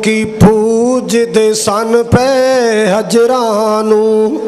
ਲੋਕੀ ਪੂਜਦੇ ਸਨ ਪੈ ਹਜਰਾਂ ਨੂੰ।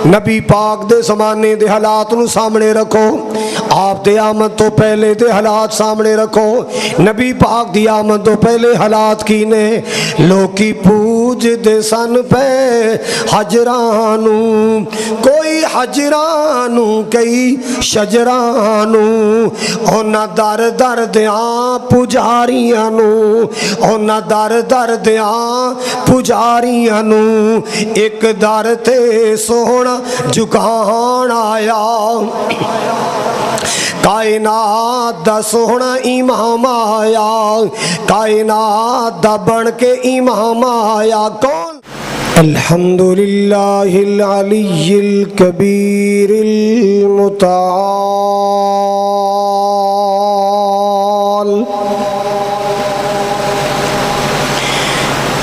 ਨਬੀ ਪਾਕ ਦੇ ਜ਼ਮਾਨੇ ਦੇ ਹਾਲਾਤ ਨੂੰ ਸਾਹਮਣੇ ਰੱਖੋ, ਆਪ ਦੇ ਆਮਦ ਤੋਂ ਪਹਿਲੇ ਦੇ ਹਾਲਾਤ ਸਾਹਮਣੇ ਰੱਖੋ। ਨਬੀ ਪਾਕ ਦੀ ਆਮਦ ਤੋਂ ਪਹਿਲੇ ਹਾਲਾਤ ਕੀ ਨੇ? ਲੋਕੀ ਪੂਜਦੇ ਸਨ ਪੈ ਹਜਰਾਂ ਨੂੰ, ਕੋਈ ਹਜਰਾਂ ਨੂੰ ਕਈ ਸ਼ਜਰਾਂ ਨੂੰ। ਉਹਨਾਂ ਦਰ ਦਰ ਦਿਆਂ ਪੁਜਾਰੀਆਂ ਨੂੰ, ਉਹਨਾਂ ਦਰ ਦਰ ਦਿਆਂ ਪੁਜਾਰੀਆਂ ਨੂੰ ਇੱਕ ਦਰ ਤੇ ਸੋਹਣਾ ਝੁਕਾਣ ਆਇਆ। ਕਾਇਨਾਤ ਦਾ ਸੋਹਣਾ ਇਮਾਮ ਆਇਆ, ਕਾਇਨਾਤ ਦਾ ਬਣ ਕੇ ਇਮਾਮ ਆਇਆ। ਕੌਣ? الحمدللہ العلی الکبیر المتعال،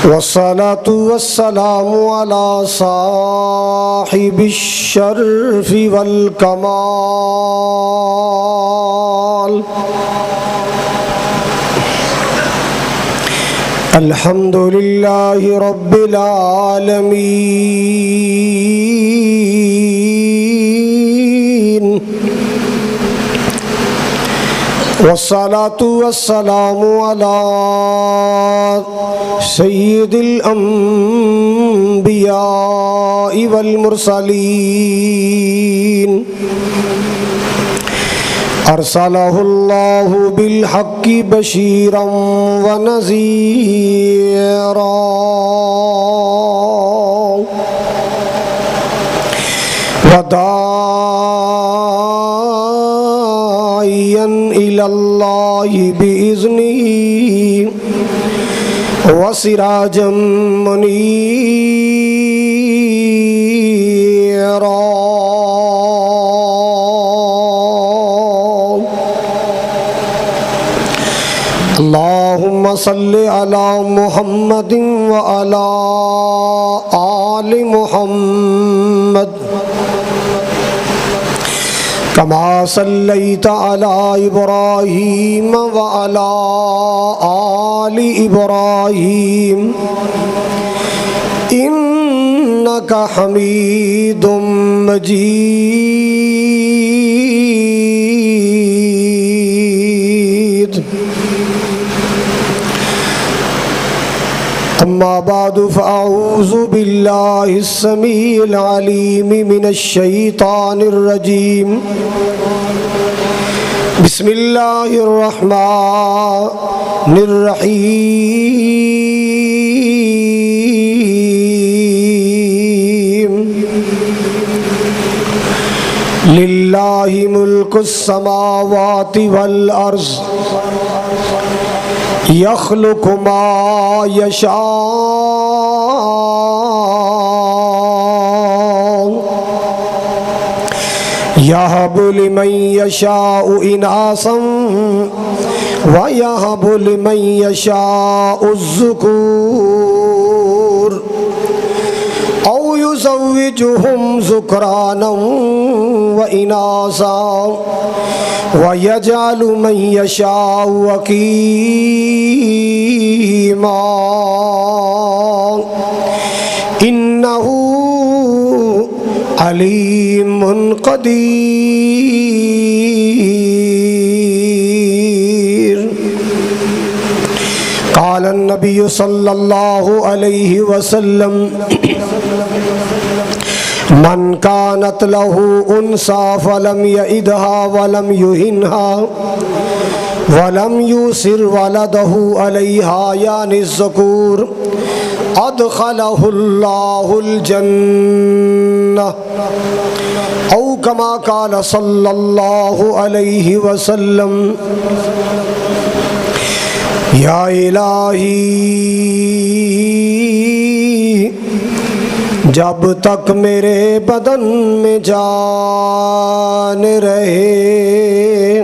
والصلاة والسلام على صاحب الشرف والکمال، الحمدللہ رب العالمین، والصلاة والسلام على سید الانبیاء والمرسلین، ارسلہ اللہ بالحق بشیرا ونذیرا، وداعیا الی اللہ بإذنہ وسراجا منیرا۔ اللہم صل علی محمد وعلی آل محمد کما صلیت علی ابراہیم وعلی آل ابراہیم انک حمید مجید۔ اما بعد فاعوذ باللہ السمیع العلیم من الشیطان الرجیم، بسم اللہ الرحمن الرحیم۔ للہ ملک السماوات والارض یخلق ما یشاء یہب لمن یشاء اناثا ویہب لمن یشاء الذکور او یزوجہم ذکرانا واناثا وَيَجْعَلُ مَن يَشَاءُ عَقِيمًا إِنَّهُ عَلِيمٌ قدیر۔ قال النبي صلى الله عليه وسلم من كانت له انثى فلم يئدها ولم يهنها ولم يؤثر ولده عليها يعني الذكور ادخله الله الجنة او كما قال صلى الله عليه وسلم۔ یا الہی جب تک میرے بدن میں جان رہے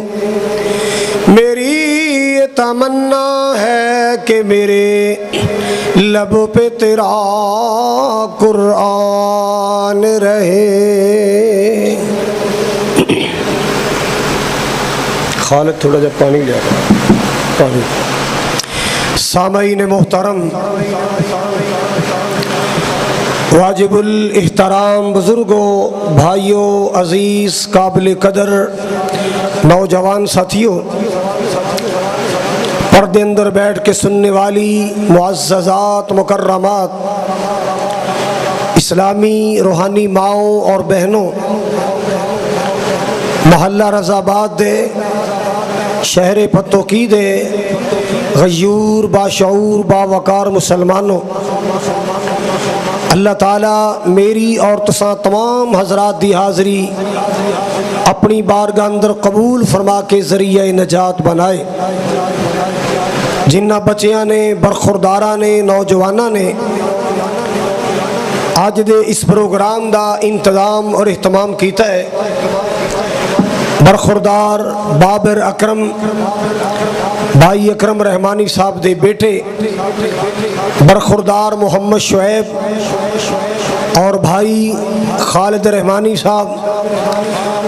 میری یہ تمنا ہے کہ میرے لب پہ تیرا قرآن رہے۔ خالد تھوڑا جا پانی لیا پانی۔ سامعین محترم، واجب الاحترام بزرگوں، بھائیوں، عزیز قابل قدر نوجوان ساتھیوں، پردے اندر بیٹھ کے سننے والی معززات مکرمات، اسلامی روحانی ماؤں اور بہنوں، محلہ رضا آباد دے، شہر پتوکی دے غیور باشعور باوقار مسلمانوں، اللہ تعالیٰ میری اور تساں تمام حضرات دی حاضری اپنی بارگاہ اندر قبول فرما کے ذریعہ نجات بنائے۔ جنہ بچیاں نے، برخورداراں نے، نوجواناں نے آج دے اس پروگرام دا انتظام اور اہتمام کیتا ہے، برخوردار بابر اکرم بھائی اکرم رحمانی صاحب دے بیٹے، برخوردار محمد شعیب اور بھائی خالد رحمانی صاحب،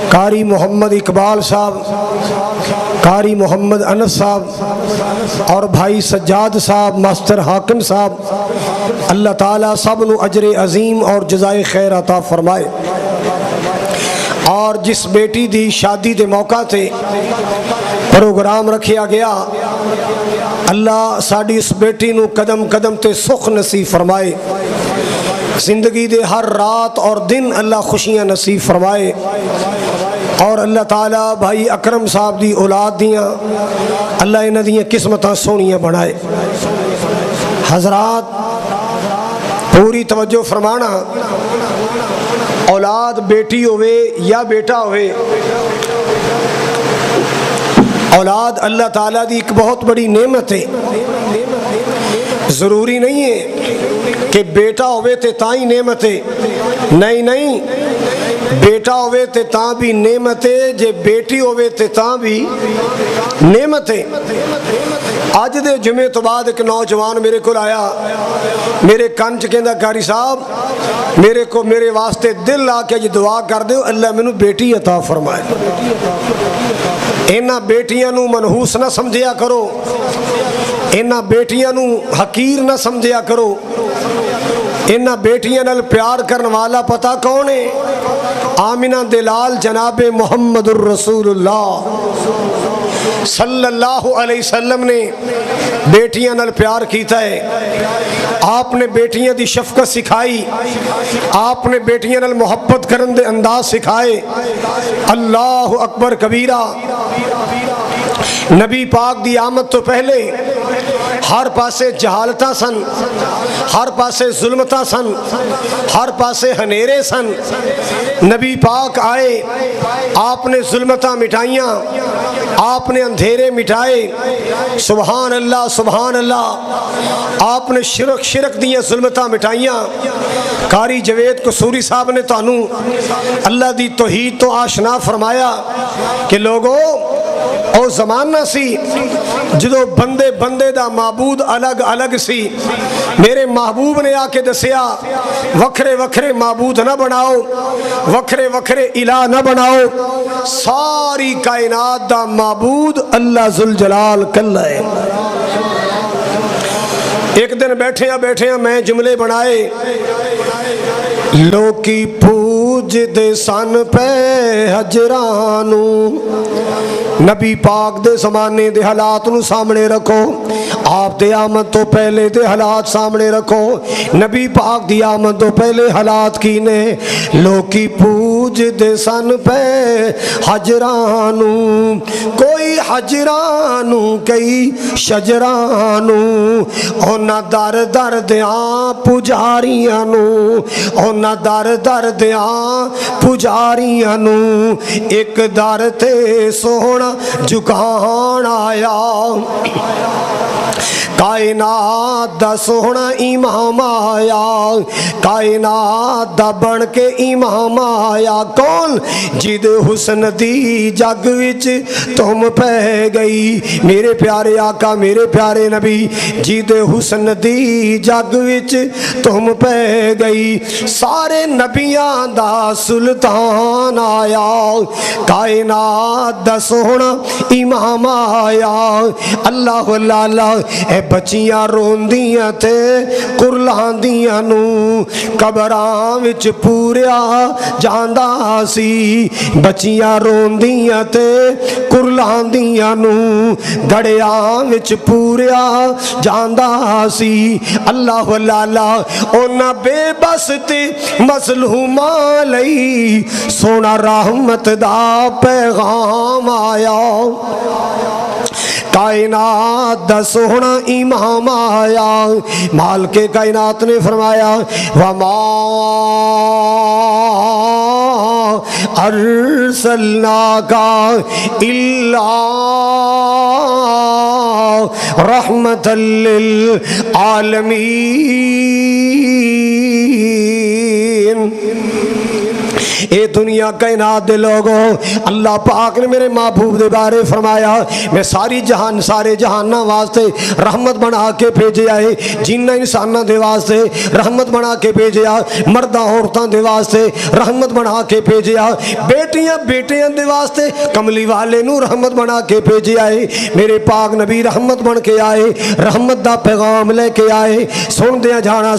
قاری محمد اقبال صاحب، قاری محمد انس صاحب اور بھائی سجاد صاحب، ماسٹر حاکم صاحب، اللہ تعالیٰ سب نو اجر عظیم اور جزائے خیر عطا فرمائے۔ اور جس بیٹی دی شادی دے موقع تے پروگرام رکھیا گیا، اللہ ساڑی اس بیٹی نو قدم قدم تے سخ نصیب فرمائے، زندگی دے ہر رات اور دن اللہ خوشیاں نصیب فرمائے، اور اللہ تعالیٰ بھائی اکرم صاحب دی اولاد دیاں اللہ انہ دیاں قسمتاں سونیاں بنائے۔ حضرات پوری توجہ فرمانا، اولاد بیٹی ہوئے یا بیٹا ہوئے، اولاد اللہ تعالیٰ دی ایک بہت بڑی نعمت ہے۔ ضروری نہیں ہے کہ بیٹا ہوئے تے تائیں نعمت ہے، نہیں، بیٹا ہوئے تے تاں بھی نعمت ہے، جے بیٹی ہوئے تے تاں بھی نعمت ہے۔ آج دے جمعے تو بعد ایک نوجوان میرے کو آیا، میرے کان چ کہندا قاری صاحب میرے واسطے دل آ کے دعا کر دیو اللہ مینوں بیٹی عطا فرمائے۔ انہاں بیٹیاں نو منحوس نہ سمجھیا کرو، انہاں بیٹیاں نو حقیر نہ سمجھیا کرو، انہاں بیٹیاں نال پیار کرن والا پتہ کون ہے؟ آمنہ دلال جناب محمد الرسول اللہ صلی اللہ علیہ وسلم نے بیٹیاں نال پیار کیتا ہے۔ آپ نے بیٹیاں دی شفقت سکھائی، آپ نے بیٹیاں نال محبت کرن دے انداز سکھائے۔ اللہ اکبر کبیرہ۔ نبی پاک دی آمد تو پہلے ہر پاسے جہالتاں سن، ہر پاسے ظلمتاں سن، ہر پاسے ہنیرے سن۔ نبی پاک آئے، آپ نے ظلمتاں مٹائیاں، آپ نے اندھیرے مٹائے۔ سبحان اللہ سبحان اللہ۔ آپ نے شرک دیاں ظلمتاں مٹائیاں۔ قاری جوید قصوری صاحب نے تانوں اللہ دی توحید تو آشنا فرمایا کہ لوگوں او زمانہ سی جدو بندے دا معبود الگ الگ سی، میرے محبوب نے آ کے دسیا وکھرے وکھرے معبود نہ بناؤ، وکھرے وکھرے الہ نہ بناؤ، ساری کائنات دا معبود اللہ ذوالجلال کل ہے۔ ایک دن بیٹھے میں جملے بنائے، لوکی پوج دے سن پہ حجرانو، نبی پاک دے زمانے دے حالات نو سامنے رکھو، آپ دے آمد تو پہلے دے حالات سامنے رکھو۔ نبی پاک دی آمد تو پہلے حالات کی نے، لوکی پوج دے سن پہ حجرانو، کوئی حجرانو کئی شجرانو، اونا در در دیاں پجاریانو، اونا در در دیاں پجاریانو، ایک در تے سونا جھکان آیا، کائنات دا سونا امام آیا، کائنات دا بن کے امام آیا۔ کون؟ جد حسن دی جگ وچ تم پہ گئی، میرے پیارے آقا میرے پیارے نبی، جد حسن دی جگ وچ تم پہ گئی، سارے نبیاں دا سلطان آیا، کائنات دا سونا امام آیا۔ اللہ اللہ اللہ، اے बच्चियां रोंदियां ते कुरलांदियां नू कबरां विच पूरिया जांदा सी। बच्चियां रोंदियां ते कुरलांदियां नू गड़ियां विच पूरिया जांदा सी। अल्लाह लाला ओना बेबस ते मजलूमां लई सोना रहमत दा पैगाम आया। कायनात दा सोहना इमाम आया। माल के कायनात ने फरमाया वमा अरसलनाका इल्ला रहमतल लिल आलमीन। ए दुनिया कायनात दे लोगों, अल्लाह पाक ने मेरे महबूब दे बारे फरमाया मैं सारी जहान सारे जहाना वास्ते रहमत बना के भेजे आए। जिन्ना इंसाना दे वास्ते रहमत बना के भेजे आ, मर्दा औरतां दे वास्ते रहमत बना के भेजे आ, बेटियां बेटियां दे वास्ते कमली वाले नू रहमत बना के भेजे आए। मेरे पाक नबी रहमत बन के आए, रहमत दा पैगाम लेके आए। सुनदियां जाना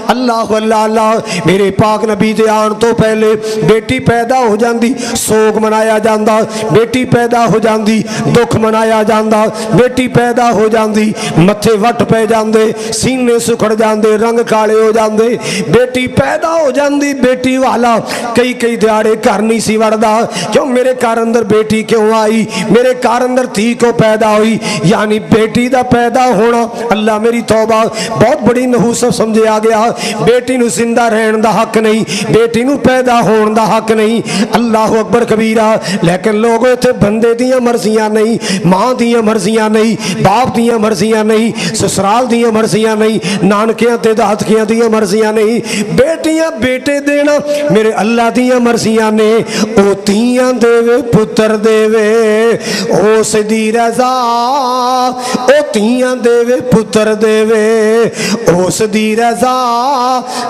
अल्लाह अल्लाह। मेरे पाक नबी दे आन तो पहले बेटी पैदा हो जाती सोग मनाया जाता, बेटी पैदा हो जाती दुख मनाया जाता, बेटी पैदा हो जाती मथे वट पै जाते, सीने सुखड़ जाते, रंग काले हो जाते। बेटी पैदा हो जाती बेटी वाला कई कई दिहाड़े घर नहीं सी वड़दा, क्यों मेरे घर अंदर बेटी क्यों आई, मेरे घर अंदर धी को पैदा हुई। यानी बेटी का पैदा होना अल्लाह मेरी तौबा बहुत बड़ी नहूसत समझा गया। बेटी नू जिंदा रहने का हक नहीं, बेटी नू पैदा होने का हक नहीं। अल्लाह अकबर कबीरा। लेकिन लोग इत्थे बंदे दियां मर्जियां नहीं, मां दियां मर्जियां नहीं, बाप दियां मर्जियां नहीं, ससुराल दियां मर्जियां नहीं, नानकियां ते दादकियां दियां मर्जियां नहीं, बेटियां बेटे देना मेरे अल्लाह दियां मर्जियां ने। ओ तियां देवे पुत्र देवे उस दी रज़ा, ओ तियां देवे पुत्र देवे उस दी रज़ा,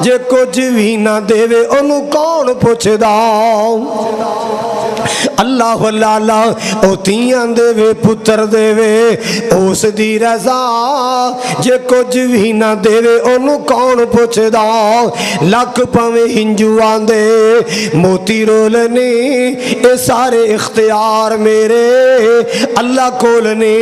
जे कुछ भी ना देवे ओनू कौन पुछदा। अल्लाह अल्लाह। ओ तियां देवे पुत्र देवे उस दी रज़ा, जे कुछ भी ना देवे ओनू कौन पुछदा। लक पवे हिंजू आंदे मोती रोलने, ये सारे इख्तियार मेरे अल्लाह कोल ने।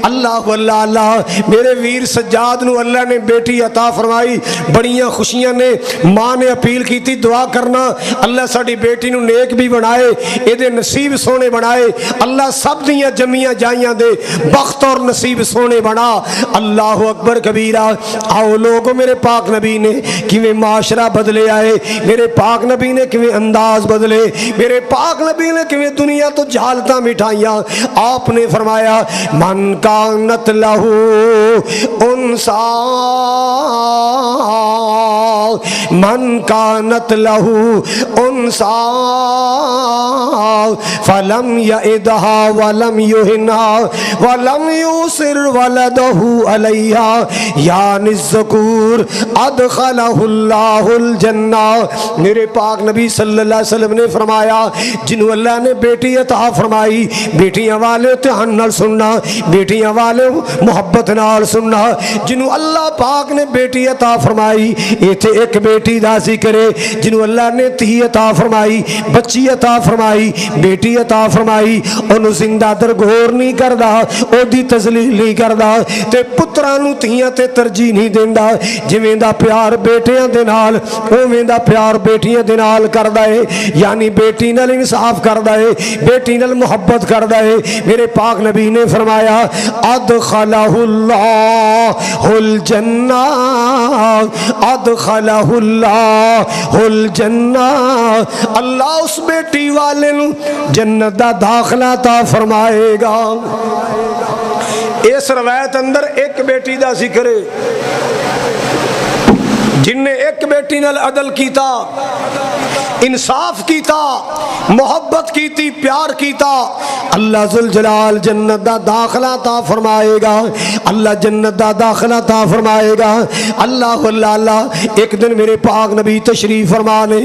अल्लाह अल्लाह। मेरे वीर सज्जाद नू अल्लाह ने बेटी अता फरमाई, बड़ियां खुशियां ने। मां ने अपील की थी दुआ करना अल्लाह साड़ी बेटी नू नेक भी बनाए, इहदे नसीब सोने बनाए। अल्लाह सब दियां जमियां जाइयां दे बख्त और नसीब सोने बना। अल्लाह अकबर कबीरा। आओ लोगो मेरे पाक नबी ने किवें माशरा बदले आए, मेरे पाक नबी ने किवें अंदाज बदले, मेरे पाक नबी ने किवें दुनिया तो जालता मिठाइयां। आपने फरमाया मन कानत लहू उनसा, मन कानत लहू उनसा फलम यइदहा वलम युहिना वलम युसिर वलदहु अलैहा यानि ज़कूर अदखलहुल्लाहुल जन्ना। मेरे पाक नबी सल्लल्लाहु अलैहि वसल्लम ने फरमाया जिन्हों अल्लाह ने बेटी अता फरमाई, बेटियां वाले ध्यान नाल सुनना, बेटियां वाले मुहब्बत नाल सुनना। जिन्हों अल्लाह पाक ने बेटी अता फरमाई, इत्थे एक बेटी दा जिक्र है जिन्हों अल्लाह ने धी अता फरमाई, बच्ची अता फरमाई, बेटी अता फरमाई। ओनू जिंदा दरगोर नहीं करदा, ओदी तजलील नहीं करदा, ते पुत्रां नू धीआं ते तरजीह नहीं देंदा। जिवें दा प्यार बेटियां दे नाल उवें दा प्यार बेटियां दे नाल करदा है। यानी बेटी नाल इंसाफ करदा है, बेटी नाल मुहब्बत करदा है। मेरे पाक नबी ने फरमाया अदखलहुल्लाहुल जन्ना, अदखलहुल्लाहुल जन्ना। अल्लाह उस बेटी वाले नू जन्नत दा दाखला ता फरमाएगा। इस रवायत अंदर एक बेटी दा जिक्र है, जिन्हें एक बेटी नाल अदल कीता, इंसाफ कीता, मोहब्बत कीती, प्यार कीता, अल्लाह जुल जलाल जन्नत दा दाखला ता फरमाएगा। अल्लाह जन्नत दा दाखला ता फरमाएगा। अल्लाह अल्लाह। एक दिन मेरे पाक नबी तशरीफ फरमा ने,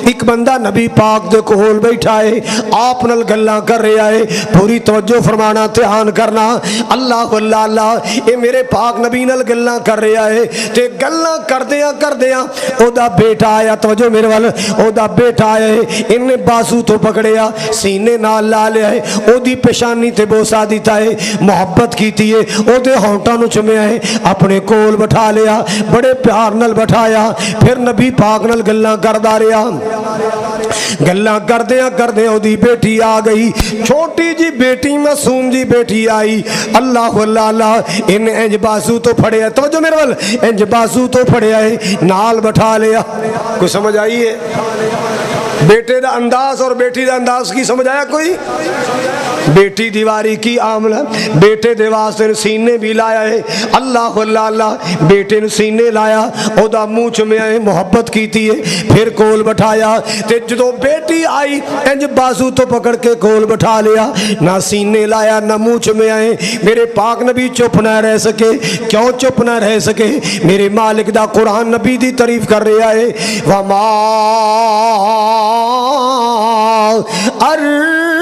एक बंदा नबी पाक दे कोल बैठा है, आप नाल गल्लां कर रहा है। पूरी तवज्जो फरमाना, ध्यान करना। अल्लाह अल्लाह। ये मेरे पाक नबी नाल गल्लां कर रहा है ते गल्लां करदियां ओदा बेटा आया। तवज्जो मेरे वाल, ओदा बेटा आया है, इन्हें बाजू तो पकड़िया, सीने नाल ला लिया है, ओदी पेशानी ते बोसा दिता है, मोहब्बत कीती है, ओदे होंठां नूं चुमिया है, अपने कोल बिठा लिया, बड़े प्यार नाल बिठाया। फिर नबी पाक नाल गल्लां करदा रहा। गल्लां करदियां ओदी बेटी आ गई, छोटी जी बेटी, मासूम जी बेटी आई। अल्लाह अल्लाह। इन्हें इंज बाजू तो फड़िया, तवज्जो मेरे वाल, इंज बाजू तो फड़िया है, नाल बिठा लिया। कोई समझ आई है? बेटे दा अंदाज और बेटी दा अंदाज की समझ आया कोई? बेटी दीवारी की आमला, बेटे दे वास्ते सीने भी लाया है। अल्लाह अल्लाह। बेटे ने सीने लाया, ओदा मुंह चुमिया है, मोहब्बत कीती है, फिर कोल बिठाया। ते जदों बेटी आई, इंज बाजू तो पकड़ के कोल बिठा लिया, ना सीने लाया ना मुंह चुमिया है। मेरे पाक नबी चुप ना रह सके। क्यों चुप ना रह सके? मेरे मालिक दा कुरान नबी दी तारीफ कर रहा है। वमा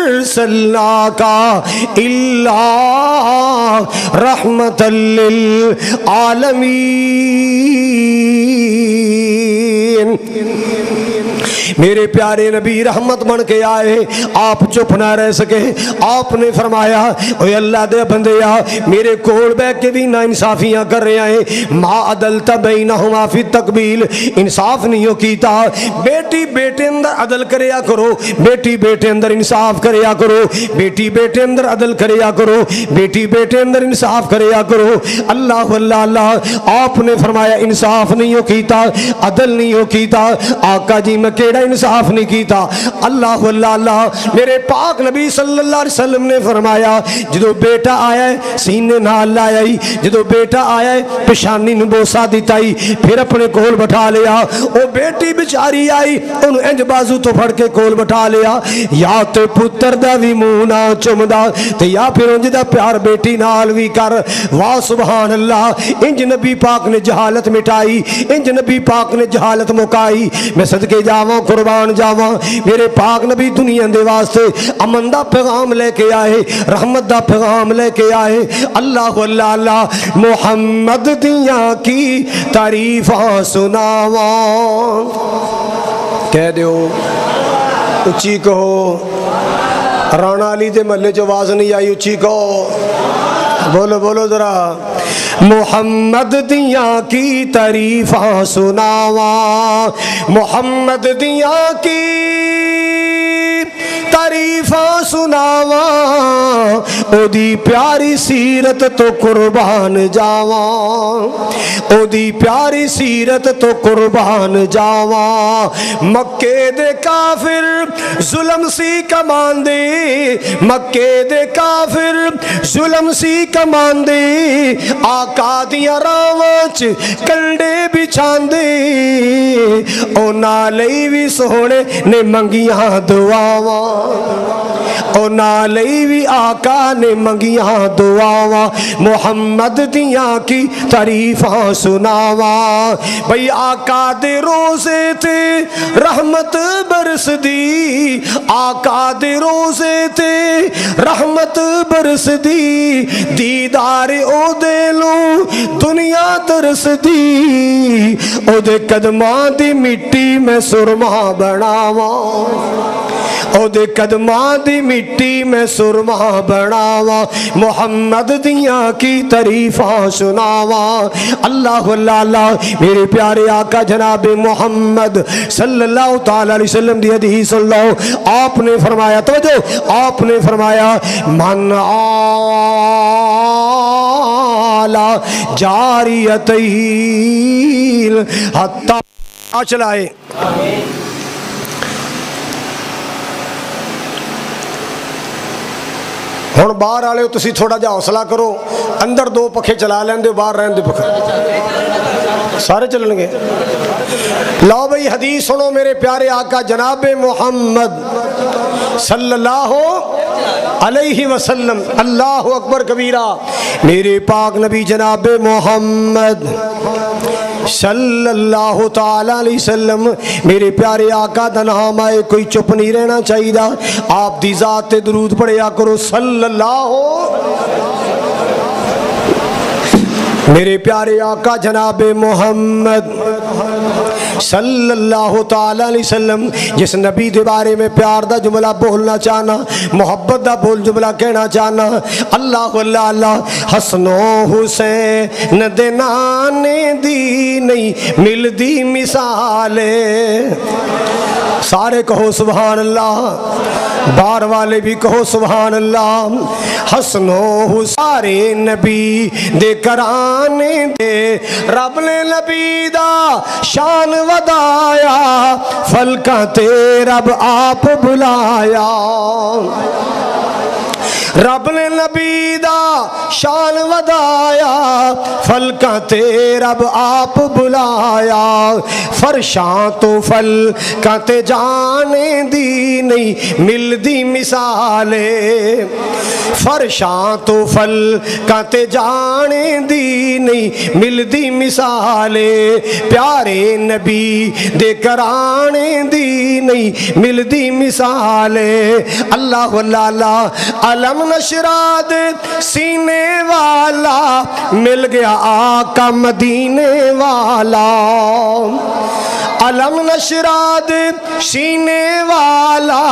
अरसलनाका इल्ला रहमतल लिल आलमीन। मेरे प्यारे नबी रहमत बन के आए, आप चुप ना रह सके। आपने फरमाया, ओए अल्लाह दे बंदेया, मेरे कोल बैठ के भी ना इंसाफियां कर रहे हैं। मा अदलता बैनहुमा फी तकबील, इंसाफ नहीं हो कीता। बेटी बेटे अंदर अदल करया करो, बेटी बेटे अंदर इंसाफ करया करो, बेटी बेटे अंदर अदल करया करो, बेटी बेटे अंदर इंसाफ करया करो। अल्लाह अल्लाह अल्लाह। आपने फरमाया इंसाफ नहीं हो कीता, अदल नहीं हो कीता। आका जी मैं केड़ा इंसाफ नहीं कीता? अल्लाह अल्लाह अल्लाह। मेरे पाक नबी सल्लल्लाहु अलैहि वसल्लम ने फरमाया, जो बेटा आया है सीने नाल लाया ही, जो बेटा आया है पेशानी नूं बोसा दिता ही, फिर अपने कोल बिठा लिया। वो बेटी बेचारी आई, उन्हें इंज बाजू तो फड़ के कोल बिठा लिया। या तो पुत्र दा भी मुंह ना चुमदा ते या फिर उंज दा प्यार बेटी नाल भी कर। वाह सुभान अल्लाह। इंज नबी पाक ने जहालत मिटाई, इंज नबी पाक ने जहालत मुकाई। मैं सदके जावां, कुर्बान जावां। मेरे पाक नबी दुनिया दे वास्ते अमन दा पैगाम लेके आए, रहमत दा पैगाम लेके आए। अल्लाह अल्लाह अल्लाह। मुहम्मद दिया की तारीफां सुनावा, कह दो उच्ची कहो। राणा अली दे महल्ले च आवाज नहीं आई, उच्ची कहो, बोलो बोलो जरा। मुहम्मद दिया की तारीफां सुनावा, मुहम्मद दिया की तारीफां सुनावा, ओदी प्यारी सीरत तो कुर्बान जावा, ओदी प्यारी सीरत तो कुर्बान जावा। मक्के दे काफिर जुल्म सी कमांदे, मक्के दे काफिर जुल्म सी कमांदे, आका दियां रावां च कंडे बिछांदे, उन्हां लई भी सोहणे ने मंगियां दुआवां, उन्हां लई भी आका ने मंगियां दुआवां। मुहम्मद दियां की तारीफां सुनावा, भई आका दे रोज़े ते रहमत बरसदी, आका दे रोज़े ते रहमत बरसदी, दीदार ओदे लूं दुनिया तरसदी, ओदे कदमां दी मिट्टी में सुरमा बनावा, ओदे कदमां दी मिट्टी में सुरमा बनावा। मुहम्मद दियां की तारीफां सुनावा। अल्लाह अल्लाह। मेरे प्यारे आका जनाब मोहम्मद सल्लल्लाहु ताला अलैहि वसल्लम दी हदीस सुन लो। आपने फरमाया, तवज्जो, आपने फरमाया, मन आला जारियतैल हत्ता चलाए। हुण बाहर वाले तुसीं थोड़ा जिहा हौसला करो, अंदर दो पखे चला लैंदे, बाहर रहन दे पखे। سارے چلن گے؟ لاؤ بھائی حدیث سنو میرے پیارے آقا جناب محمد صلی اللہ علیہ وسلم، اللہ اکبر کبیرہ، میرے پاک نبی جناب محمد صلی اللہ تعالی علیہ وسلم، میرے پیارے آقا دا نام آئے کوئی چپ نہیں رہنا چاہیے، آپ دی ذات تے درود پڑھیا کرو صلی اللہ۔ میرے پیارے آقا جناب محمد صلی اللہ تعالی علیہ وسلم جس نبی دے بارے میں پیار دا جملہ بولنا چاہنا، محبت دا بول جملہ کہنا چاہنا، اللہ اللہ اللہ، حسن و حسین دے نانے دی نہیں مل دی مثالے، سارے کہو سبحان اللہ، بار والے بھی کہو سبحان اللہ۔ حسن و حسین سارے نبی دے کرانے دے، رب نے نبی دا شان ودایا، فلکاں تے رب آپ بلایا، رب نے نبی دا شان ودایا، فلکاں تے رب آپ بلایا، فرشاں تو فلکاں تے جانے دی نہیں ملدی مثالے، فرشاں تو فلکاں تے جانے دی نہیں ملدی مثالے، پیارے نبی دے کرانے دی نہیں ملدی مثالے، اللہ اللہ اللہ، علم نشراد سینے والا مل گیا آقا مدینے والا، علم نشراد سینے والا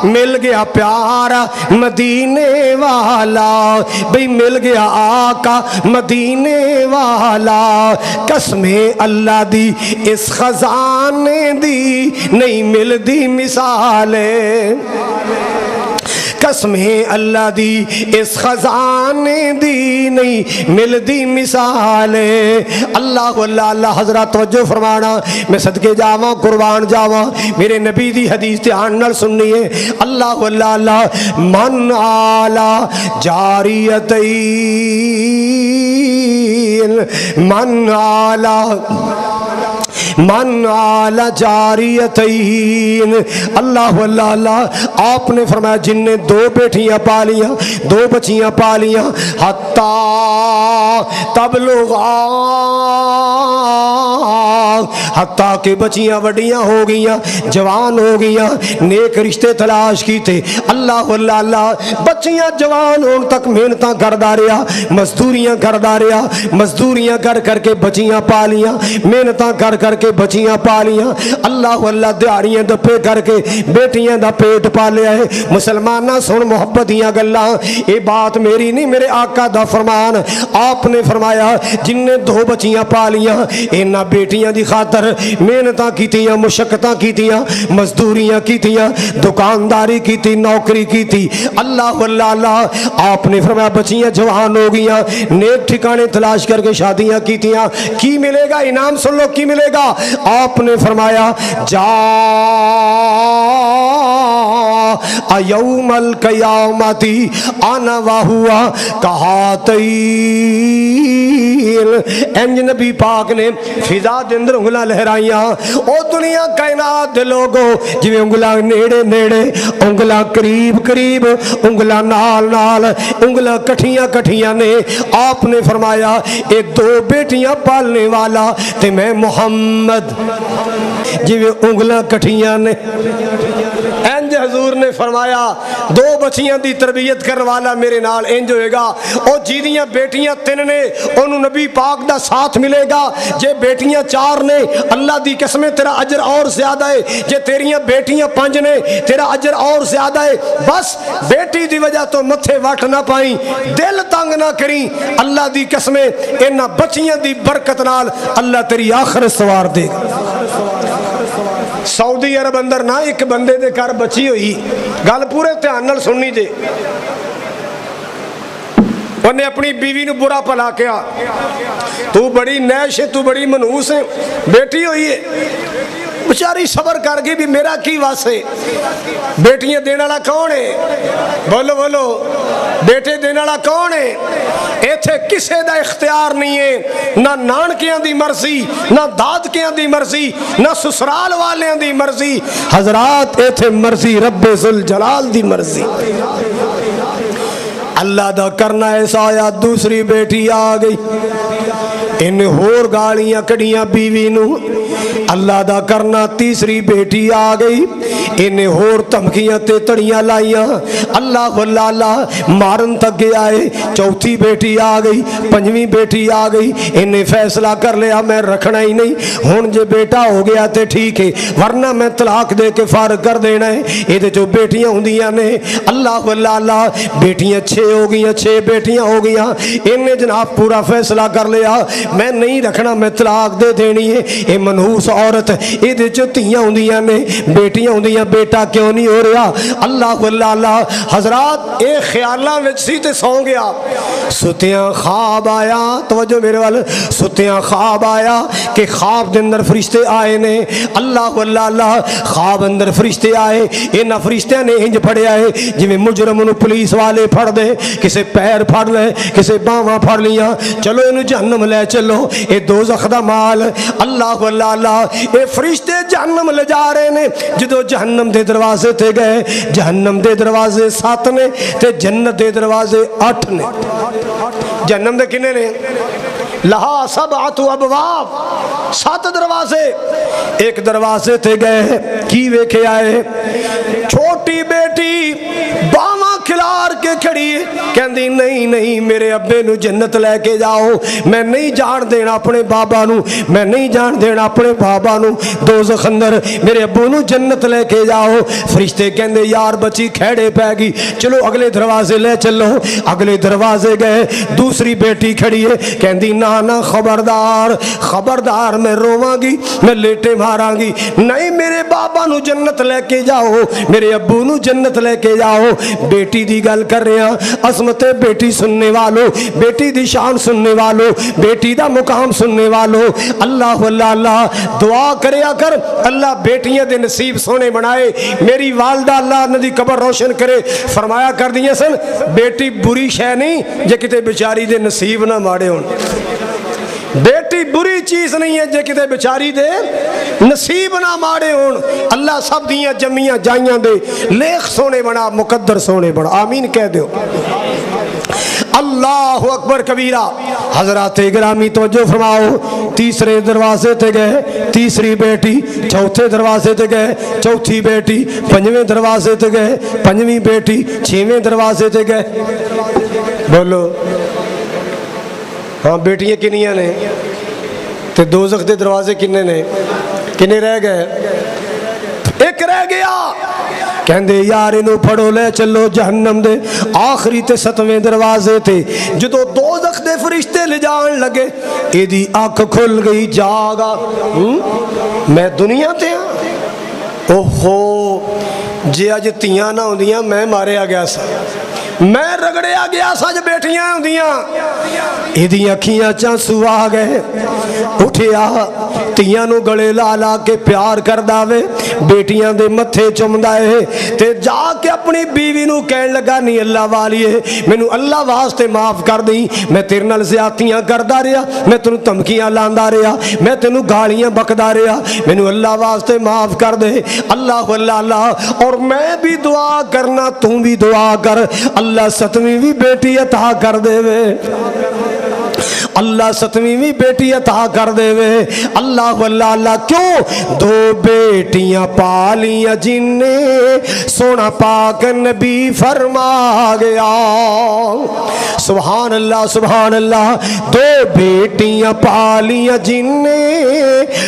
مل گیا پیارا مدینے والا، بھئی مل گیا آقا مدینے والا، قسم اللہ دی اس خزانے دی نہیں ملدی مثالے، قسم اللہ دی اس خزانے دی نہیں ملدی مثالے، اللہ اللہ اللہ۔ حضرات توجہ فرمانا، میں صدقے جاواں قربان جاواں، میرے نبی دی حدیث دھیان نال سننی ہے، اللہ اللہ اللہ، من آلا جاریتین، من آلا من آل جاریتین، اللہ اللہ اللہ، آپ نے فرمایا جن نے دو بیٹیاں پالیاں، دو بچیاں پالیاں، حتیٰ تبلغا، حتیٰ کہ بچیاں وڈیاں ہو گئیاں، جوان ہو گئیاں، نیک رشتے تلاش کیتے، اللہ اللہ اللہ، بچیاں جوان ہون تک محنتاں کردا رہیا، مزدوریاں کردا رہیا، مزدوریاں کر کر کے بچیاں پالیاں، محنتاں کر کر کے بچیاں پالیاں، اللہ اللہ، دیہڑیاں دپے کر کے بیٹیاں دا پیٹ پالیا ہے۔ مسلمانہ سن محبت دیاں گلاں، یہ بات میری نہیں، میرے آقا دا فرمان، آپ نے فرمایا جن نے دو بچیاں پالیاں، انہاں بیٹیاں دی خاطر محنتاں کیتیاں، مشقتاں کیتیاں، مزدوریاں کیتیاں، دکانداری کیتی، نوکری کیتی، اللہ اللہ اللہ، آپ نے فرمایا بچیاں جوان ہو گیاں، نیک ٹھکانے تلاش کر کے شادیاں کیتیاں، کی ملے گا؟ انعام سن لو، کی ملے گا؟ آپ نے فرمایا جا یوم القیامتی انا وہوا کہاتین، انج نبی پاک نے فضا دے اندر انگلاں لہرائیاں، او دنیا کائنات دے لوگو جویں انگلاں نیڑے نیڑے، انگلاں قریب قریب، انگلاں نال نال، انگلاں کٹھیاں کٹھیاں نے، آپ نے فرمایا اے دو بیٹیاں پالنے والا تے میں محمد، جویں انگلاں کٹھیاں نے، انج حضور نے فرمایا دو بچیاں دی تربیت کرنے والا میرے نال انج ہوئے گا، او جیدیاں بیٹیاں تین نے انہوں نبی پاک دا ساتھ ملے گا، جے بیٹیاں چار نے اللہ دی قسمیں تیرا اجر اور زیادہ ہے، جے تیریاں بیٹیاں پانچ نے تیرا اجر اور زیادہ ہے، بس بیٹی دی وجہ تو متھے وٹ نہ پائیں، دل تنگ نہ کریں، اللہ دی قسمیں انہاں بچیاں دی برکت نال اللہ تیری آخرت سوار دے گا۔ سعودی عرب اندر نہ ایک بندے دے گھر بچی ہوئی، گل پورے دھیان نال سننی جے، انہیں اپنی بیوی نو برا پلا کیا، تو بڑی نیش ہے، تو بڑی منحوس ہے، بیٹی ہوئی ہے، बेचारी सबर कर गई भी मेरा की वास है, बेटियां देने वाला कौन है? बोलो बोलो, बेटे देने वाला कौन है? इत्थे किसे दा इख्तियार नहीं है, ना नानकियां दी मर्जी, ना दादकियां दी मर्जी, ना ससुराल वालियां दी मर्जी। हजरात इत्थे मर्जी रब्बे जुल जलाल दी मर्जी। अल्लाह दा करना ऐसा आया, दूसरी बेटी आ गई, इन्हें होर गालियां कड़ियां बीवी नू। अल्लाह दा करना तीसरी बेटी आ गई, इन्हें होर धमकियां ते तड़ियां लाइया, अल्लाह वल्लाह मारन तक गया है। चौथी बेटी आ गई, पंजवीं बेटी आ गई, इन्हें फैसला कर लिया मैं रखना ही नहीं, हुण जे बेटा हो गया तो ठीक है, वरना मैं तलाक दे के फारग कर देना है। ये जो बेटियां होंदियां ने, अल्लाह वल्लाह बेटियां 6 हो गई, 6 बेटियां हो गई, इन्हें जनाब पूरा फैसला कर लिया मैं नहीं रखना, मैं तलाक दे देनी है। ये मनहूस औरत, ये धियां होंदियां ने, बेटियां होंदियां, बेटा क्यों नहीं हो रहा? अल्लाह वल्लाह हजरात ये ख्यालां विच सी ते सौ गया। सुतियां ख्वाब आया, तवज्जो मेरे वाल, सुतियां ख्वाब आया कि ख्वाब दे अंदर फरिश्ते आए ने। अल्लाह वल्लाह ख्वाब अंदर फरिश्ते आए, इन्हां फरिश्तियां ने इंज फड़िया है जिवें मुजरम नूं पुलिस वाले फड़ दे, किसे पैर फड़ ले, किसे बावां फड़ लियां, चलो इनू जहन्नम ले चलो, ये दोज़ख दा माल। अल्लाह वल्लाह ये फरिश्ते जहन्नम ले जा रहे ने। जदों जहन्नम दे दरवाजे ते गए, जहन्नम दे दरवाजे 7 ने ते जन्नत दे दरवाजे 8 ने। जहन्नम दे किन्ने ने? लहा सबअतु अबवाब, 7 दरवाजे। एक दरवाजे ते गए, की वेखे आए? छोटी बेटी बावां खिलार के खड़ी है, कहती नहीं नहीं मेरे अब्बे नू जन्नत लैके जाओ, मैं नहीं जान देना अपने बाबा नू, मैं नहीं जान देना अपने बाबा नू दोज़ख अंदर, मेरे अब्बू नू जन्नत लेके जाओ। फरिश्ते कहंदे यार बच्ची खैड़े पै गई, चलो अगले दरवाजे ले चलो। अगले दरवाजे गए, दूसरी बेटी खड़ी है, कहती ना ना खबरदार खबरदार, मैं रोवांगी, मैं लेटे मारांगी, नहीं मेरे बाबा नू जन्नत लेके जाओ, मेरे अब्बू नू जन्नत लेके जाओ। बेटी दी गल कर रहे हैं, असमते बेटी सुनने वालों, बेटी दी शान सुनने वालों, बेटी दा मुकाम सुनने वालों, अल्लाह अल्लाह दुआ करया कर, अल्लाह बेटियां दे नसीब सोने बनाए। मेरी वालदा अल्लाह उन्हां दी कबर रोशन करे, फरमाया कर दियां सन बेटी बुरी शै नहीं जे किते बेचारी दे नसीब ना माड़े होण। बेटी बुरी चीज नहीं है जे किते बेचारी दे नसीब ना माड़े होण। अल्लाह सब दियां जम्मियां जाइयां दे लेख सोने बना, मुकद्दर सोने बना, आमीन कह दो। अल्लाह अकबर कबीरा। हजरात गिरामी तवज्जो फरमाओ, तीसरे दरवाजे ते गए, तीसरी बेटी, चौथे दरवाजे ते गए, चौथी बेटी, पंजवें दरवाजे ते गए, पंजवीं बेटी, 6वें दरवाजे ते गए। बोलो हाँ बेटियां किनियां ने ते दोज़ख दे दरवाजे किन्ने ने? किन्ने रह गए? एक रह गया। कहंदे यार इनू फड़ो ले चलो जहन्नम दे आखिरी ते 7वें दरवाजे ते। जदों दोज़ख दे फरिश्ते ले जान लगे, एदी अख खुल गई, जागा मैं दुनिया ते हाँ। ओहो जे अज तियां ना होंदियां मैं मारिया गया सा, मैं रगड़िया गया सा जे बेटियां होंदियां। एदी अखियां चांसू आ गए, उठिया तियां नू गले ला ला के प्यार करदा वे, बेटियां दे मत्थे चुमदा है ते जाके अपनी बीवी नू कहन लगा नी अल्लाह वालिए मैनू अल्लाह वास्ते माफ कर दी, मैं तेरे नाल ज़्यादतियां करदा रहा, मैं तेनू धमकियां लांदा रहा, मैं तेनू गालियां बकदा रहा, मैनू अल्लाह वास्ते माफ कर दे। अल्लाह अल्लाह और मैं भी दुआ करना, तू भी दुआ कर, अल्लाह 7वीं भी बेटी अता कर देवे, अल्लाह 7वीं भी बेटी अता कर देवे। अल्लाह अल्लाह क्यों? 2 बेटियां पालियां जिन्ने सोना पाक नबी फरमा गया। सुभान अल्लाह सुभान अल्लाह। 2 बेटियां पालियां जिन्ने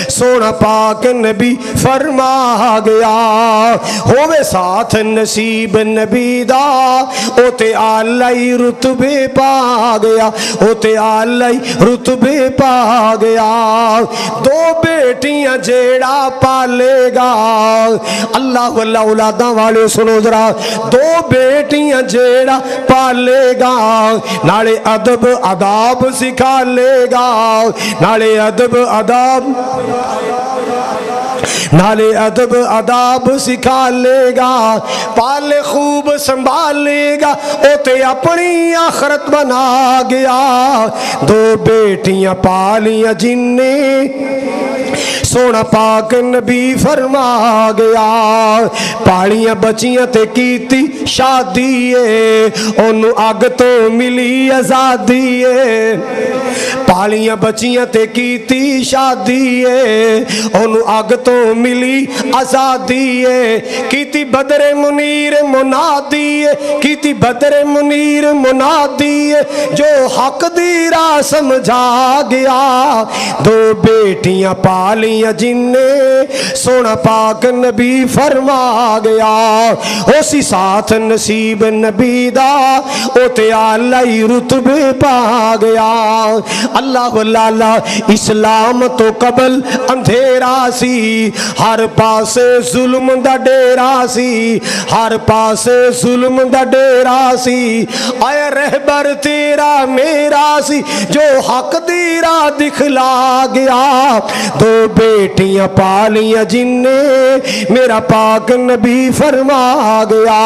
सोना पाक नबी फरमा गया। होवे साथ नसीब नबी दा ओते आलाई रुतबे पा गया, ओते आलाई रुतबे पा गया। 2 बेटियां जेड़ा पालेगा, अल्लाह अल्लाह औलादा वाले सुनो जरा, 2 बेटियां जेड़ा पालेगा नाले अदब अदाब सिखा लेगा, नाले अदब अदाब नाले अदब अदाब सिखा लेगा, पाले खूब संभालेगा, ओ ते अपनी आखरत बना गया। दो बेटियां पालियां जिन्ने सोना पाक नबी फरमा गया। पालियां बचियां ते कीती शादी ओनू अग तो मिली आजादी। पालियां बचियां ते कीती शादी ओनू अग तो मिली आजादी। कीती बदरे मुनीर मुनादी, कीती बदरे मुनीर मुनादी, जो हक दी राह समझा गया। दो बेटियां पालियां जिन्ने सोना पाक नबी फरमा गया। उसी साथ नसीब नबी दा ओ ते आला ही रुतबे पा गया। अल्लाह लाला इस्लाम तो कबल अंधेरा सी, हर पासे जुल्म दा डेरा सी, हर पासे जुल्म दा डेरा सी। आया रहबर तेरा मेरा सी, जो हक दी राह दिखला गया। दो बेटियां पालियां जिन्ने मेरा पाक नबी फरमा गया।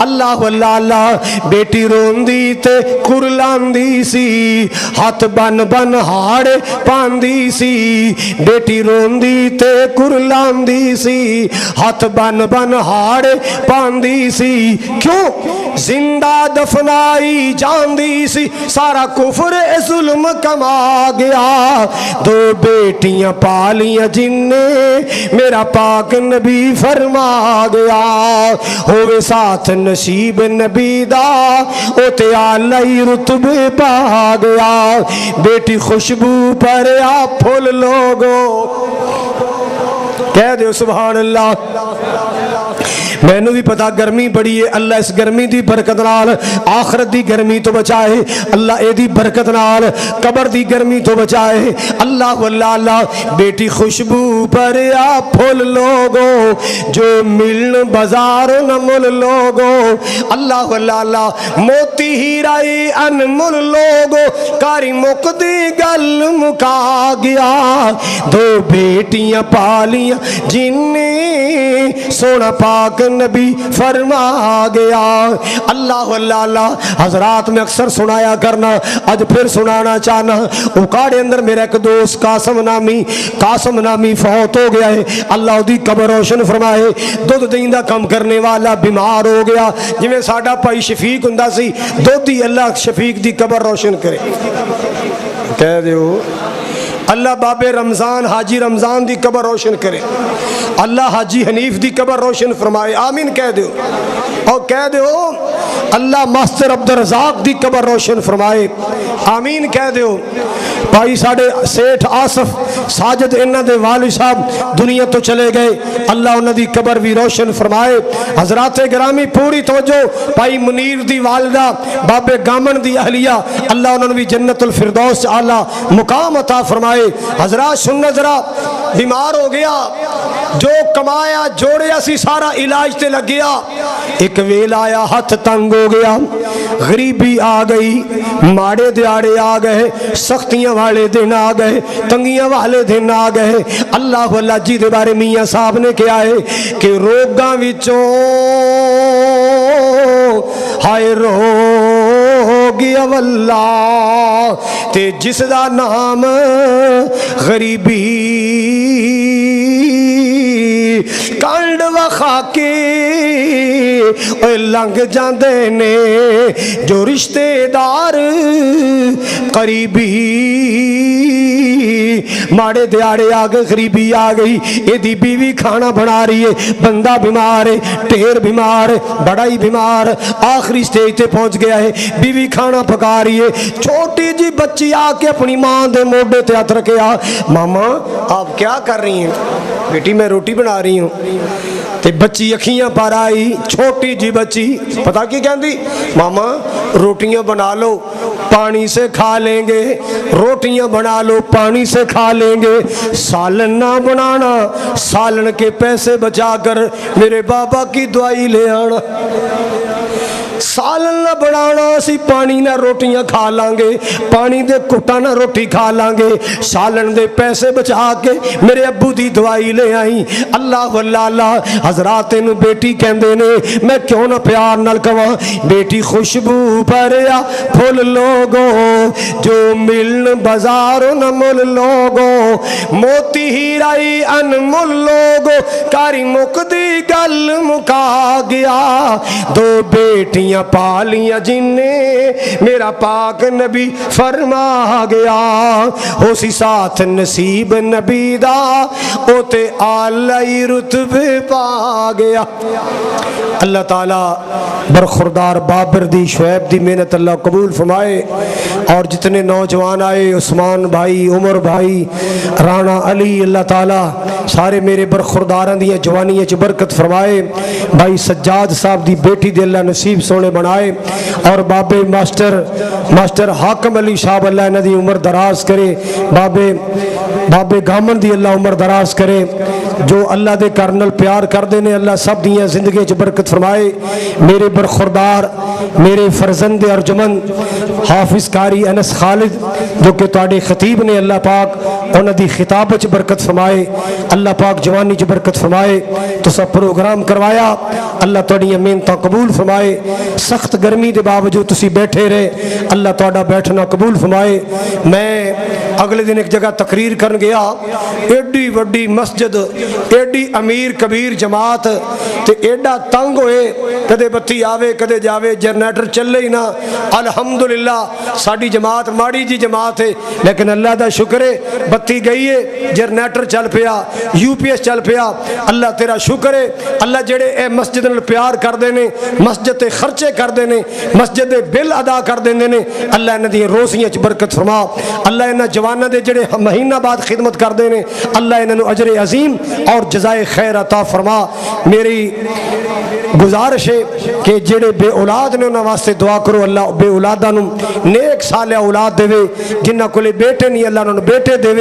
अल्लाह लाला बेटी रोंदी ते कुरलांदी सी, हाथ बन बन हाड़ पांदी सी। बेटी रोंदी ते कुरलांदी सी, हाथ बन बन हाड़ पांदी सी। क्यों जिंदा दफनाई जांदी सी, सारा कुफर जुल्म कमा गया। दो बेटियां पालियां जिन्ने मेरा पाक नबी फरमा गया। होवे साथ नसीब नबी दा ओ ते आला ही रुतबे पा गया। बेटी खुशबू पर आप फुल लोगो कह दो सुभान अल्लाह। मैनू भी पता गर्मी बड़ी है, अल्लाह इस गर्मी दी बरकत नाल आखरत दी गर्मी तो बचाए, अल्लाह एदी बरकत नाल कबर दी गर्मी तो बचाए। अल्लाह अल्लाह बेटी खुशबू पर आप फुल लोगो, जो मिलन बाजार न मुल लोगो। अल्लाह अल्लाह मोती हीराई अनमुल लोगो, कारी मुकदी गल मुका गया। दो बेटियां पालियां जिन्ने सोना पाक नबी फरमा गया। अल्लाह अल्लाह हजरात में अक्सर सुनाया करना, आज फिर सुनाना चाहना। उकाड़े अंदर मेरा एक दोस्त कासम नामी फौत हो गया है, अल्लाह उदी कब्र रोशन फरमाए। दुध दींदा कम करने वाला बीमार हो गया, जिवें साडा भाई शफीक हुंदा सी दुध ही, अल्लाह शफीक दी कब्र रोशन करे। कह दियो अल्लाह बाबे रमजान हाजी रमजान दी कब्र रोशन करे, अल्लाह हाजी हनीफ दी कब्र रोशन फरमाए। आमीन कह दो। और कह दो अल्लाह मास्टर अब्दुल रज़ाक दी कब्र रोशन फरमाए। आमीन कह दो। भाई साढ़े सेठ आसफ साजिद इन्हां दे वालिद साहब दुनिया तो चले गए, अल्लाह उन्हां दी कब्र भी रोशन फरमाए। हजरात गिरामी पूरी तवज्जो, भाई मुनीर दी वालिदा बाबे गामन दी अहलिया, अल्लाह उन्होंने भी जन्नतुल फिरदौस आला मुकाम अता फरमाए। हजरात सुनना जरा, बीमार हो गया, जो कमाया जोड़िया सी सारा इलाज ते लग गया। एक वेला आया हाथ तंग हो गया, गरीबी आ गई, माड़े दिहाड़े आ गए, सख्तियां वाले दिन आ गए, तंगियां वाले दिन आ गए। अल्लाह अल्लाह जी दे बारे मियाँ साहब ने कहा है कि रोगां विचों हाय रोगी अवल्ला ते जिसदा नाम गरीबी कंड वखा के लंघ जाते ने, जो रिश्तेदार करीबी माड़े दिहाड़े आ गए, गरीबी आ गई। एदी बीवी खाना बना रही है, बंदा बीमार है, ढेर बीमार है, बड़ा ही बीमार, आखिरी स्टेज पे पहुंच गया है। बीवी खाना पका रही है, छोटी जी बच्ची आके अपनी माँ दे मोढे ते हथ रखे, आ मामा आप क्या कर रही हैं? बेटी मैं रोटी बना रही हूँ। ते बच्ची अखियां पर आई, छोटी जी बच्ची, पता की कहती, मामा रोटियां बना लो पानी से खा लेंगे, रोटियां बना लो पानी से खा लेंगे, सालन ना बनाना, सालन के पैसे बचाकर मेरे बाबा की दवाई ले आना। سالن نہ بنانا اسی پانی نہ روٹیاں کھا لانگے پانی دے کٹا نہ روٹی کھا لانگے سالن دے پیسے بچا کے میرے ابو دی دوائی لے آئی اللہ واللہ اللہ حضرات نو بیٹی کہندے نے میں کیوں نہ پیار نال کہواں بیٹی خوشبو پریا پھول لوگو جو ملن بازارو نہ مل لوگو موتی ہیرائی انمول لوگو کاری مکدی گل مکا گیا دو بیٹیاں پالیاں جن نے میرا پاک نبی فرما گیا ہو سی ساتھ نصیب نبی دا او تے آلائی رتبے پا گیا اللہ تعالیٰ برخوردار بابر دی شعیب دی محنت اللہ قبول فرمائے اور جتنے نوجوان آئے عثمان بھائی عمر بھائی رانا علی اللہ تعالیٰ سارے میرے برخورداراں دی جوانی چ برکت فرمائے بھائی سجاد صاحب دی بیٹی دے اللہ نصیب سونے بنائے اور بابے ماسٹر حاکم علی صاحب اللہ انہاں دی عمر دراز کرے بابے گامن دی اللہ عمر دراز کرے جو اللہ دے کرنل پیار کر دینے اللہ سب دیاں زندگی چ برکت فرمائے میرے برخوردار میرے فرزند ارجمن حافظ قاری انس خالد جو کہ تواڈے خطیب نے اللہ پاک انہاں دی خطاب چ برکت فرمائے اللہ پاک جوانی چ برکت فرمائے تو سب پروگرام کروایا اللہ تواڈیاں محنتاں قبول فرمائے سخت گرمی دے باوجود تسی بیٹھے رہے اللہ تواڈا بیٹھنا قبول فرمائے میں اگلے دن ایک جگہ تقریر کرن گیا ایڈی وڈی مسجد ایڈی امیر کبیر جماعت تے ایڈا تنگ ہوئے کدے بتی آوے کدے جاوے جنریٹر چلے ہی نہ الحمدللہ ساڑی جماعت ماڑی جی جماعت ہے لیکن اللہ دا شکر ہے بتی گئی ہے جنریٹر چل پیا یو پی ایس چل پیا اللہ تیرا شکر ہے اللہ جڑے اے مسجد نال پیار کر دینے مسجد تے خرچے کر دینے مسجد دے بل ادا کر دینے نے اللہ انہاں دی روزیاں چ برکت فرما اللہ انہاں جواناں دے جڑے مہینہ بعد خدمت کر دینے اللہ انہاں نو اجر عظیم اور جزائے خیر عطا فرما میری گزارش ہے کہ جڑے بے اولاد نے انہاں واسطے دعا کرو اللہ بے اولاداں نو نیک صالح اولاد دے جنہاں کولے بیٹے نہیں اللہ انہاں نو بیٹے دے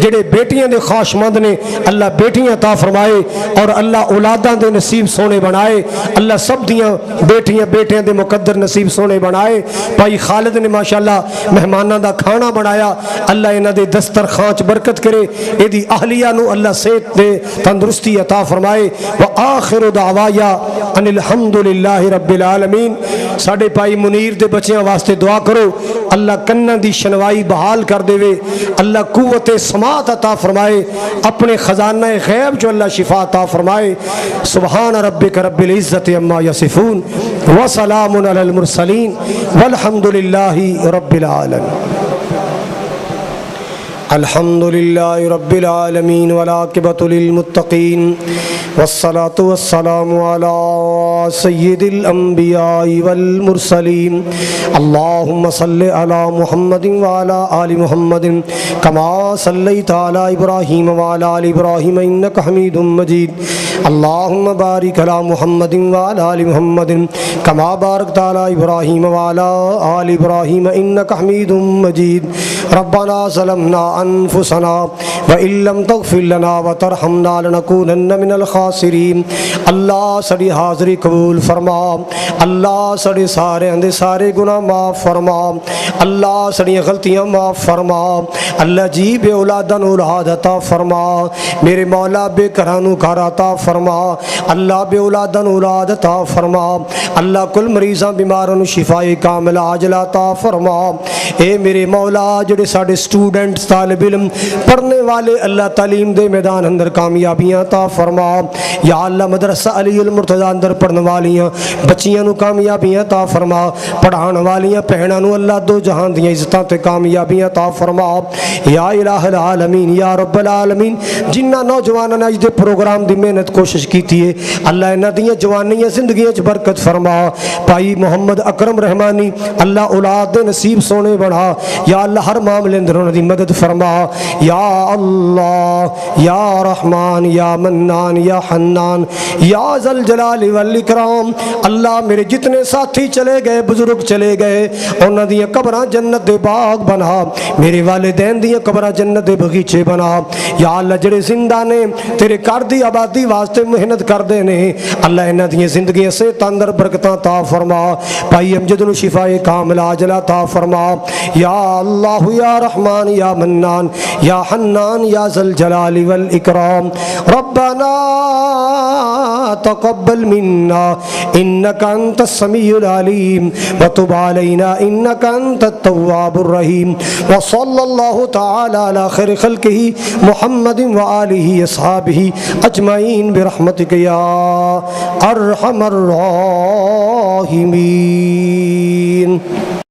جڑے بیٹیاں دے خواہش مند نے اللہ بیٹیاں عطا فرمائے اور اللہ اولاداں دے نصیب سونے بنائے اللہ سب دیاں بیٹیاں بیٹیاں دے مقدر نصیب سونے بنائے بھائی خالد نے ماشاءاللہ مہماناں دا کھانا بنایا اللہ انہاں دے دسترخوان چ برکت کرے اے دی اہلیہ نو اللہ صحت دے تندرستی عطا فرمائے وآخر دعوایا ان الحمدللہ رب العالمین ساڑھے پائی منیر دے بچیاں واسطے دعا کرو اللہ کنہ دی شنوائی بحال کر دے وے اللہ قوت سماعت عطا فرمائے اپنے خزانہ غیب جو اللہ شفا عطا فرمائے سبحان ربک رب العزت عما یصفون وسلام علی المرسلین والحمدللہ رب العالمین الحمدللہ رب العالمین والعاقبۃ للمتقین والصلاة والسلام علی سید الانبیاء والمرسلین اللہم صلی علی محمد وعلی آل محمد کما صلیت علی ابراہیم وعلی آل ابراہیم انک حمید مجید اللہم بارک علی محمد وعلی آل محمد کما بارکت علی ابراہیم وعلی آل ابراہیم انک حمید مجید ربنا ظلمنا انفسنا وان لم تغفر لنا وترحمنا لنکونن من الخاسرین اللہ سڑی حاضری قبول فرما اللہ سڑی سارے اندے سارے گناہ معاف فرما اللہ سڑی غلطیاں معاف فرما اللہ جی بے اولادن اولاد عطا فرما میرے مولا بے کرانو گھر عطا فرما اللہ بے اولادن اولاد عطا فرما اللہ کل مریضاں بیماروں شفائے کامل عاجل عطا فرما اے میرے مولا جڑے ساڑے سٹوڈنٹس طالب علم پڑھنے والے اللہ تعلیم دے میدان اندر کامیابیاں عطا فرما یا اللہ مدرسہ علی المرتضی اندر پڑھنے والیاں بچیاں نو کامیابیاں عطا فرما پڑھان والیاں پہناں نو اللہ دو جہان دیاں عزتاں تے کامیابیاں عطا فرما یا الہ العالمین یا رب العالمین جنہ نوجواناں نے اج دے پروگرام دی محنت کوشش کیتی ہے اللہ انہاں دیاں جوانیاں زندگیاں وچ برکت فرما بھائی محمد اکرم رحمانی اللہ اولاد دے نصیب سونے بنا یا اللہ ہر معاملے اندر انہاں دی مدد فرما یا اللہ یا رحمان یا منان یا حنان یا ذل جلال والاکرام۔ اللہ میرے جتنے ساتھی چلے گئے، بزرگ چلے گئے، انہاں دیاں قبراں جنت دے باغ بنا، میرے والدین دیاں قبراں جنت دے بغیچے بنا۔ یا اللہ جڑے زندہ نے تیرے گھر دی آبادی واسطے محنت کردے نے، اللہ انہاں دیاں زندگیاں سے اندر برکتاں عطا فرما، بھائی امجد نو شفاء کاملہ عاجلہ عطا فرما۔ یا اللہ یا رحمان یا منان یا حنان یا ذل جلال والاکرام، ربنا تقبل منا انك انت السميع العليم وتب علينا انك انت التواب الرحيم، وصلى الله تعالى على خير خلقه محمد وآله اصحابه اجمعين برحمتك يا ارحم الراحمين۔